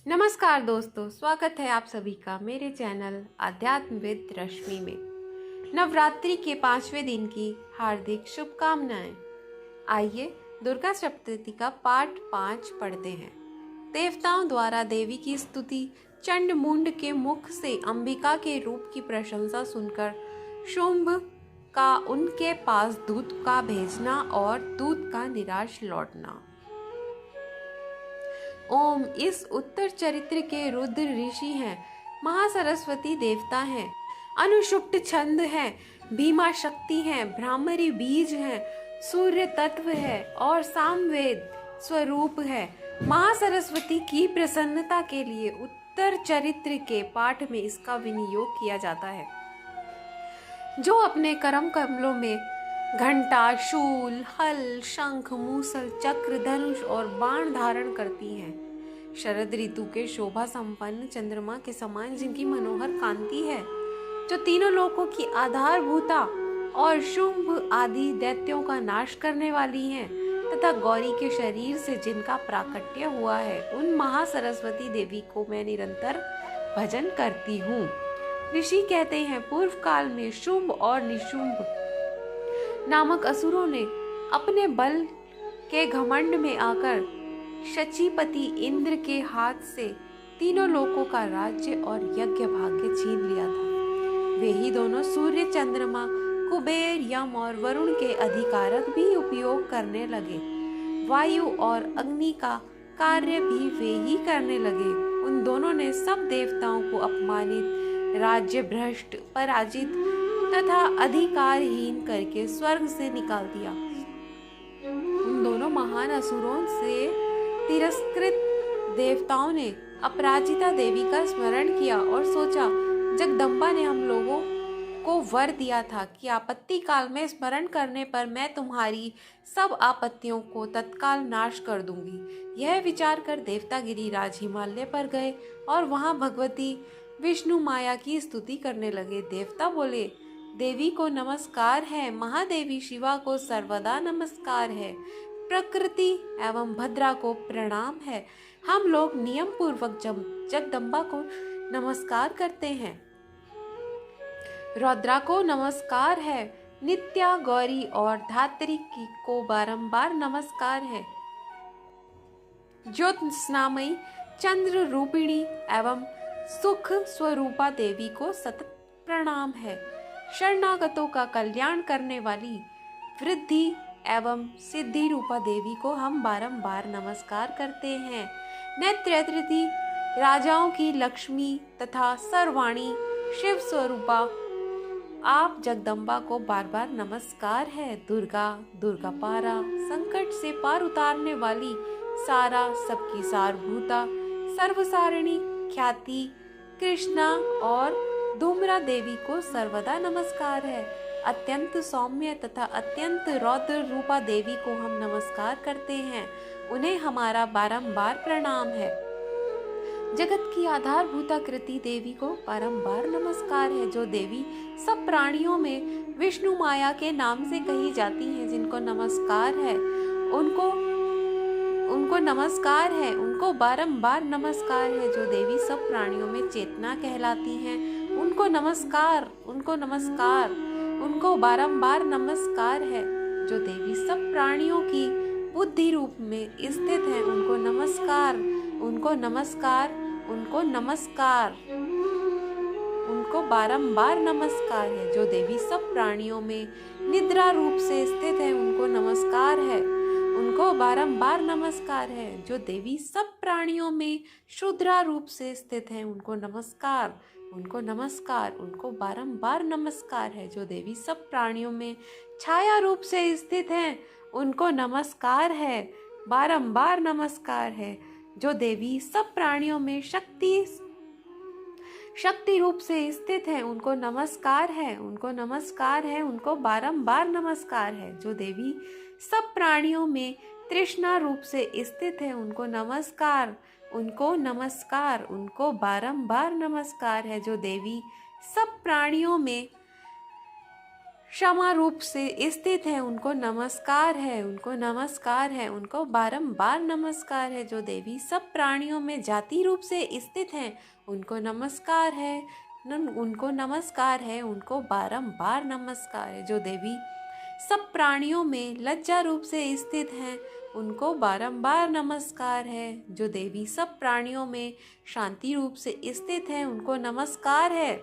नमस्कार दोस्तों, स्वागत है आप सभी का मेरे चैनल आध्यात्मविद रश्मि में। नवरात्रि के 5वें दिन की हार्दिक शुभकामनाएं। आइए दुर्गा सप्तशती का पाठ 5 पढ़ते हैं। देवताओं द्वारा देवी की स्तुति। चंड मुंड के मुख से अंबिका के रूप की प्रशंसा सुनकर शुंभ का उनके पास दूत का भेजना और दूत का निराश लौटना। ओम इस उत्तर चरित्र के रुद्र ऋषि हैं, महासरस्वती देवता हैं, अनुषुप्त छंद है, भीमा शक्ति है, भ्रामरी बीज है, सूर्य तत्व है और सामवेद स्वरूप है। महासरस्वती की प्रसन्नता के लिए उत्तर चरित्र के पाठ में इसका विनियोग किया जाता है। जो अपने करम कमलों में घंटा, शूल, हल, शंख, मूसल, चक्र, धनुष और बाण धारण करती हैं। शरद ऋतु के शोभा संपन्न चंद्रमा के समान जिनकी मनोहर कांति है, जो तीनों लोकों की आधारभूता और शुंभ आदि दैत्यों का नाश करने वाली हैं, तथा गौरी के शरीर से जिनका प्राकट्य हुआ है, उन महासरस्वती देवी को मैं निरंतर भजन करती हूँ। ऋषि कहते हैं, पूर्व काल में शुंभ और निशुंभ नामक असुरों ने अपने बल के घमंड में आकर शचीपति इंद्र के हाथ से तीनों लोकों का राज्य और यज्ञ भाग्य छीन लिया था। वे ही दोनों सूर्य, चंद्रमा, कुबेर, यम और वरुण के अधिकारक भी उपयोग करने लगे। वायु और अग्नि का कार्य भी वे ही करने लगे। उन दोनों ने सब देवताओं को अपमानित, राज्य भ्रष्ट, पराजित तथा अधिकारहीन करके स्वर्ग से निकाल दिया। उन दोनों महान असुरों से तिरस्कृत देवताओं ने अपराजिता देवी का स्मरण किया और सोचा, जगदम्बा ने हम लोगों को वर दिया था कि आपत्ति काल में स्मरण करने पर मैं तुम्हारी सब आपत्तियों को तत्काल नाश कर दूंगी। यह विचार कर देवता गिरिराज हिमालय पर गए और वहां भगवती विष्णु माया की स्तुति करने लगे। देवता बोले, देवी को नमस्कार है, महादेवी शिवा को सर्वदा नमस्कार है, प्रकृति एवं भद्रा को प्रणाम है। हम लोग नियम पूर्वक जगदम्बा को नमस्कार करते हैं। रौद्रा को नमस्कार है, नित्या, गौरी और धात्री को बारंबार नमस्कार है। ज्योत्स्नामयी, चंद्र रूपिणी एवं सुख स्वरूपा देवी को सतत प्रणाम है। शरणागतों का कल्याण करने वाली वृद्धि एवं सिद्धि रूपा देवी को हम बारंबार नमस्कार करते हैं। नेत्रयति राजाओं की लक्ष्मी तथा सर्वाणी शिव स्वरूपा आप जगदम्बा को बार बार नमस्कार है। दुर्गा, दुर्गा पारा, संकट से पार उतारने वाली, सारा, सबकी सारभूता, सर्वसारिणी, ख्याति, कृष्णा और धूम्रा देवी को सर्वदा नमस्कार है। अत्यंत सौम्य तथा अत्यंत रौद्र रूपा देवी को हम नमस्कार करते हैं, उन्हें हमारा बारंबार प्रणाम है। जगत की आधारभूता कृति देवी को बारंबार नमस्कार है। जो देवी सब प्राणियों में विष्णु माया के नाम से कही जाती हैं, जिनको नमस्कार है, उनको नमस्कार है, उनको बारंबार नमस्कार है। जो देवी सब प्राणियों में चेतना कहलाती हैं, उनको नमस्कार, उनको नमस्कार, उनको बारंबार नमस्कार है। जो देवी सब प्राणियों की बुद्धि रूप में स्थित है, उनको नमस्कार, उनको नमस्कार, उनको नमस्कार, उनको बारंबार नमस्कार है। जो देवी सब प्राणियों में निद्रा रूप से स्थित है, उनको नमस्कार है, उनको बारंबार नमस्कार है। जो देवी सब प्राणियों में शूद्रा रूप से स्थित है, उनको नमस्कार, उनको नमस्कार, उनको बारंबार नमस्कार है। जो देवी सब प्राणियों में छाया रूप से स्थित हैं, उनको नमस्कार है, बारंबार नमस्कार है। जो देवी सब प्राणियों में शक्ति रूप से स्थित है, उनको नमस्कार है, उनको नमस्कार है, उनको बारंबार नमस्कार है। जो देवी सब प्राणियों में तृष्णा रूप से स्थित है, उनको नमस्कार, उनको नमस्कार, उनको बारंबार नमस्कार है। जो देवी सब प्राणियों में क्षमा रूप से स्थित है, उनको नमस्कार है, उनको नमस्कार है, उनको बारंबार नमस्कार है। जो देवी सब प्राणियों में जाति रूप से स्थित हैं, उनको नमस्कार है, उनको नमस्कार है, उनको बारंबार नमस्कार है। जो देवी सब प्राणियों में लज्जा रूप से स्थित हैं, उनको बारंबार नमस्कार है। जो देवी सब प्राणियों में शांति रूप से स्थित हैं, उनको नमस्कार है,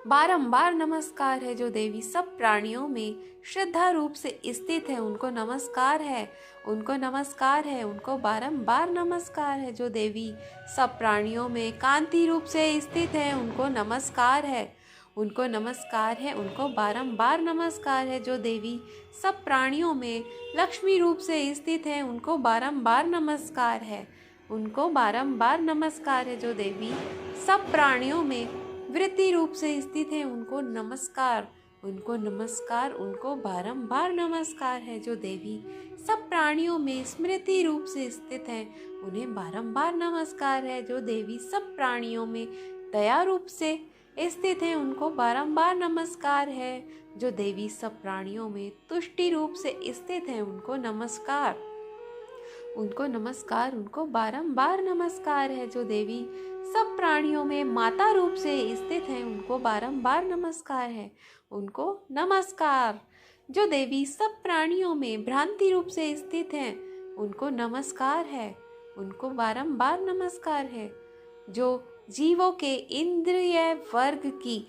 बारंबार नमस्कार है। जो देवी सब प्राणियों में श्रद्धा रूप से स्थित है, उनको नमस्कार है, उनको नमस्कार है, उनको बारंबार नमस्कार है। जो देवी सब प्राणियों में कांति रूप से स्थित है, उनको नमस्कार है, उनको नमस्कार है, उनको बारंबार नमस्कार है। जो देवी सब प्राणियों में लक्ष्मी रूप से स्थित है, उनको बारंबार नमस्कार है, उनको बारंबार नमस्कार है। जो देवी सब प्राणियों में वृत्ति रूप से स्थित है, उनको नमस्कार, उनको नमस्कार, उनको बारंबार नमस्कार है। जो देवी सब प्राणियों में स्मृति रूप से स्थित है, उन्हें बारंबार नमस्कार है। जो देवी सब प्राणियों में दया रूप से स्थित है, उनको बारंबार नमस्कार है। जो देवी सब प्राणियों में तुष्टि रूप से स्थित है, उनको नमस्कार, उनको नमस्कार, उनको बारंबार नमस्कार है। जो देवी सब प्राणियों में माता रूप से स्थित है, उनको बारंबार नमस्कार है, उनको नमस्कार। जो देवी सब प्राणियों में भ्रांति रूप से स्थित है, उनको नमस्कार है, उनको बारंबार नमस्कार है। जो जीवों के इंद्रिय वर्ग की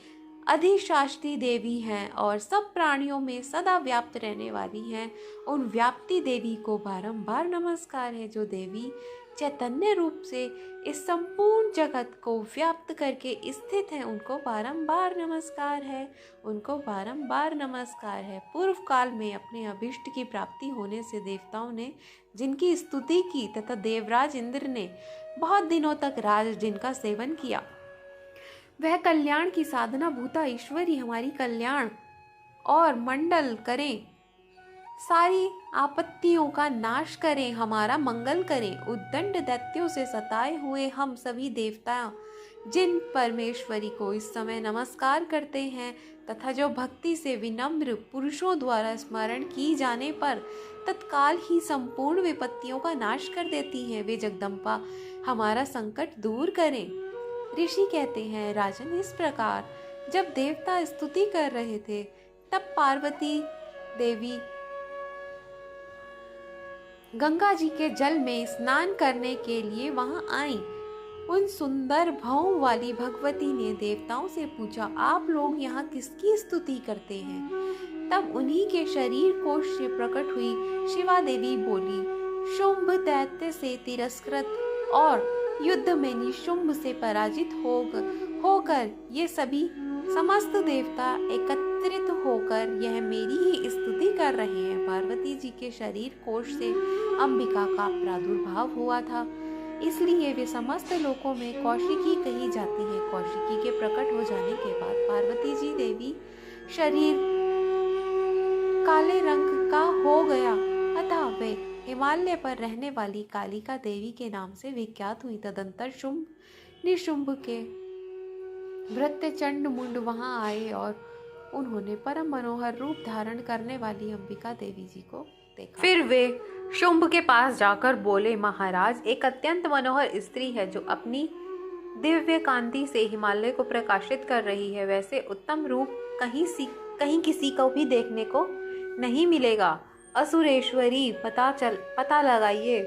अधिशास्त्री देवी हैं और सब प्राणियों में सदा व्याप्त रहने वाली हैं, उन व्याप्ति देवी को बारंबार नमस्कार है। जो देवी चैतन्य रूप से इस संपूर्ण जगत को व्याप्त करके स्थित है, उनको बारंबार नमस्कार है, उनको बारंबार नमस्कार है। पूर्व काल में अपने अभिष्ट की प्राप्ति होने से देवताओं ने जिनकी स्तुति की तथा देवराज इंद्र ने बहुत दिनों तक राज जिनका सेवन किया, वह कल्याण की साधना भूता ईश्वरी हमारी कल्याण और मंडल करें, सारी आपत्तियों का नाश करें, हमारा मंगल करें। उद्दंड दैत्यों से सताए हुए हम सभी देवता जिन परमेश्वरी को इस समय नमस्कार करते हैं तथा जो भक्ति से विनम्र पुरुषों द्वारा स्मरण की जाने पर तत्काल ही संपूर्ण विपत्तियों का नाश कर देती हैं, वे जगदम्बा हमारा संकट दूर करें। ऋषि कहते हैं, राजन, इस प्रकार जब देवता स्तुति कर रहे थे तब पार्वती देवी गंगा जी के जल में स्नान करने के लिए वहां आई। उन सुंदर भावों वाली भगवती ने देवताओं से पूछा, आप लोग यहाँ किसकी स्तुति करते हैं? तब उन्हीं के शरीर कोश से प्रकट हुई शिवा देवी बोली, शुंभ दैत्य से तिरस्कृत और युद्ध में निशुंभ से पराजित होकर ये सभी समस्त देवता एकत्रित होकर यह मेरी ही स्तुति कर रहे हैं। पार्वती जी के शरीर कोश से अंबिका का प्रादुर्भाव हुआ था, इसलिए वे समस्त लोकों में कौशिकी कही जाती है। कौशिकी के प्रकट हो जाने के बाद पार्वती जी देवी शरीर काले रंग का हो गया, अतः वे हिमालय पर रहने वाली कालिका देवी के नाम से विख्यात हुई। तदंतर शुंभ निशुंभ के भृत्य चंड मुंड वहां आए और उन्होंने परम मनोहर रूप धारण करने वाली अंबिका देवी जी को देखा। फिर वे शुंभ के पास जाकर बोले, महाराज, एक अत्यंत मनोहर स्त्री है जो अपनी दिव्य कांति से हिमालय को प्रकाशित कर रही है। वैसे उत्तम रूप कहीं किसी को भी देखने को नहीं मिलेगा। असुरेश्वरी, पता लगाइए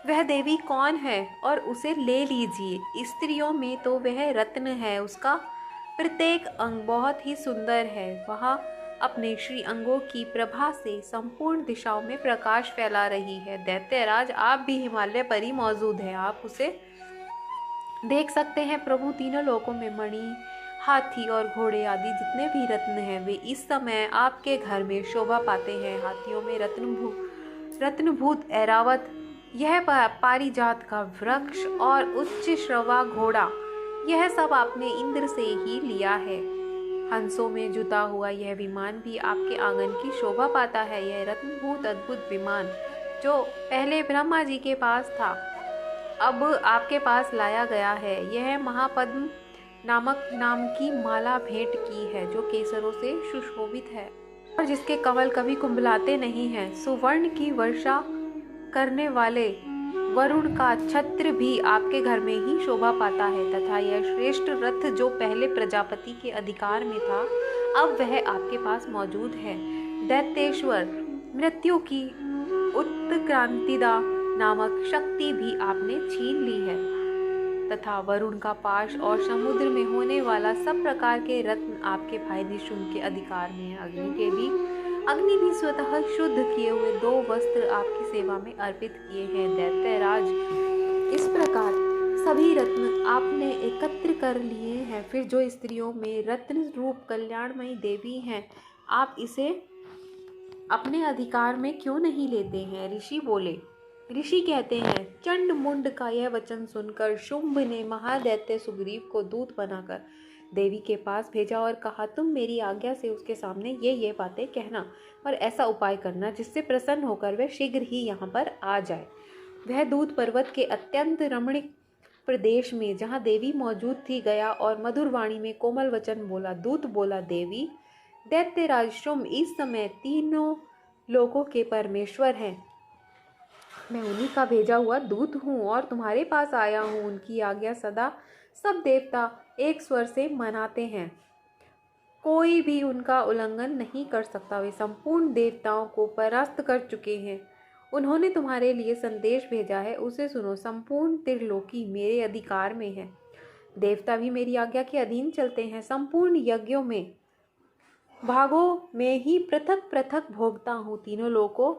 वह देवी कौन है और उसे ले लीजिए। स्त्रियों में तो वह रत्न है, उसका प्रत्येक अंग बहुत ही सुंदर है। वह अपने श्री अंगों की प्रभा से संपूर्ण दिशाओं में प्रकाश फैला रही है। दैत्यराज, आप भी हिमालय पर ही मौजूद हैं, आप उसे देख सकते हैं। प्रभु, तीनों लोकों में मणि, हाथी और घोड़े आदि जितने भी रत्न हैं वे इस समय आपके घर में शोभा पाते हैं। हाथियों में रत्नभूत ऐरावत, यह पारिजात का वृक्ष और उच्च श्रवा घोड़ा, यह सब आपने इंद्र से ही लिया है। हंसों में जुता हुआ यह विमान भी आपके आंगन की शोभा पाता है। यह रत्नभूत अद्भुत विमान जो पहले ब्रह्मा जी के पास था, अब आपके पास लाया गया है। यह महापद्म नामक नाम की माला भेंट की है, जो केसरों से सुशोभित है और जिसके कमल कभी कुंभलाते नहीं हैं। सुवर्ण की वर्षा करने वाले वरुण का छत्र भी आपके घर में ही शोभा पाता है, तथा यह श्रेष्ठ रथ जो पहले प्रजापति के अधिकार में था, अब वह आपके पास मौजूद है। दैत्येश्वर मृत्यु की उत्क्रांतिदा नामक शक्ति भी आपने छीन ली है, तथा वरुण का पाश और समुद्र में होने वाला सब प्रकार के रत्न आपके भाई निशुंभ के अधिकार में है। अग्नि भी स्वतः शुद्ध किए हुए 2 वस्त्र आपकी सेवा में अर्पित किए हैं। दैत्यराज, इस प्रकार सभी रत्न आपने एकत्र कर लिए हैं। फिर जो स्त्रियों में रत्न रूप कल्याणमयी देवी हैं, आप इसे अपने अधिकार में क्यों नहीं लेते हैं? ऋषि कहते हैं, चंड मुंड का यह वचन सुनकर शुंभ ने महादैत्य सुग्रीव को दूत बनाकर देवी के पास भेजा और कहा, तुम मेरी आज्ञा से उसके सामने ये बातें कहना और ऐसा उपाय करना जिससे प्रसन्न होकर वह शीघ्र ही यहाँ पर आ जाए। वह दूत पर्वत के अत्यंत रमणीक प्रदेश में, जहाँ देवी मौजूद थी, गया और मधुर वाणी में कोमल वचन बोला। दूत बोला, देवी, दैत्यराज शुंभ इस समय 3 लोकों के परमेश्वर हैं। मैं उन्हीं का भेजा हुआ दूत हूँ और तुम्हारे पास आया हूँ। उनकी आज्ञा सदा सब देवता एक स्वर से मनाते हैं, कोई भी उनका उल्लंघन नहीं कर सकता। वे संपूर्ण देवताओं को परास्त कर चुके हैं। उन्होंने तुम्हारे लिए संदेश भेजा है, उसे सुनो। संपूर्ण त्रिलोकी मेरे अधिकार में है। देवता भी मेरी आज्ञा के अधीन चलते हैं। संपूर्ण यज्ञों में भागों में ही पृथक पृथक भोगता हूँ। 3 लोकों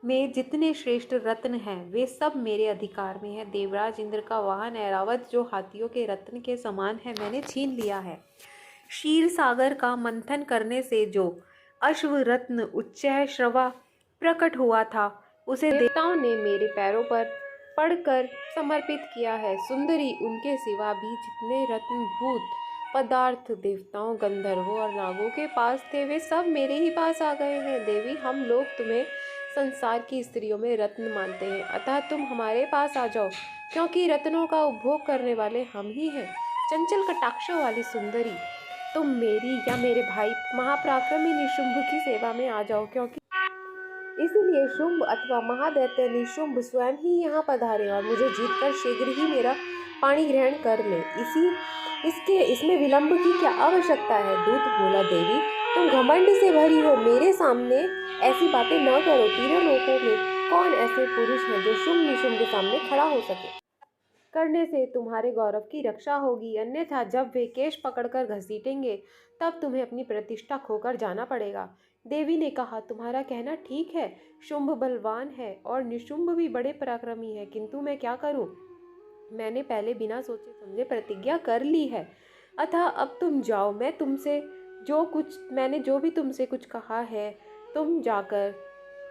में जितने श्रेष्ठ रत्न हैं, वे सब मेरे अधिकार में है। देवराज इंद्र का वाहन ऐरावत, जो हाथियों के रत्न के समान है, मैंने छीन लिया है। क्षीर सागर का मंथन करने से जो अश्व रत्न उच्चय श्रवा प्रकट हुआ था, उसे देवताओं ने मेरे पैरों पर पड़कर समर्पित किया है। सुंदरी, उनके सिवा भी जितने रत्न भूत पदार्थ देवताओं, गंधर्वों और नागों के पास थे, वे सब मेरे ही पास आ गए हैं। देवी, हम लोग तुम्हें संसार की स्त्रियों में रत्न मानते हैं, अतः तुम हमारे पास आ जाओ, क्योंकि रत्नों का उपभोग करने वाले हम ही हैं। चंचल कटाक्षों वाली सुंदरी, तुम मेरी या मेरे भाई महापराक्रमी निशुंभ की सेवा में आ जाओ, क्योंकि इसलिए शुंभ अथवा महादैत्य निशुंभ स्वयं ही यहाँ पधारे और मुझे जीतकर शीघ्र ही मेरा पाणी ग्रहण कर ले। इसमें विलंब की क्या आवश्यकता है? दूत बोला, देवी, तुम घमंड से भरी हो, मेरे सामने ऐसी बातें न करो। 3 लोकों में कौन ऐसे पुरुष हैं जो शुंभ निशुंभ के सामने खड़ा हो सके? करने से तुम्हारे गौरव की रक्षा होगी, अन्यथा जब वे केश पकड़कर घसीटेंगे, तब तुम्हें अपनी प्रतिष्ठा खोकर जाना पड़ेगा। देवी ने कहा, तुम्हारा कहना ठीक है। शुंभ बलवान है और निशुंभ भी बड़े पराक्रमी है, किंतु मैं क्या करूं? मैंने पहले बिना सोचे समझे प्रतिज्ञा कर ली है, अतः अब तुम जाओ। मैंने जो भी तुमसे कुछ कहा है, तुम जाकर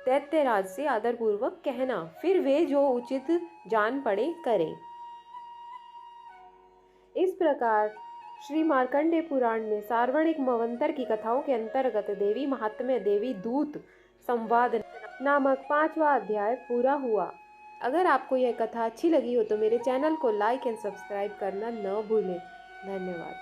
दैत्यराज से आदरपूर्वक कहना, फिर वे जो उचित जान पड़े करें। इस प्रकार श्री मार्कंडेय पुराण में सार्वणिक मवंतर की कथाओं के अंतर्गत देवी महात्म्य देवी दूत संवाद नामक 5वां अध्याय पूरा हुआ। अगर आपको यह कथा अच्छी लगी हो तो मेरे चैनल को लाइक एंड सब्सक्राइब करना न भूलें। धन्यवाद।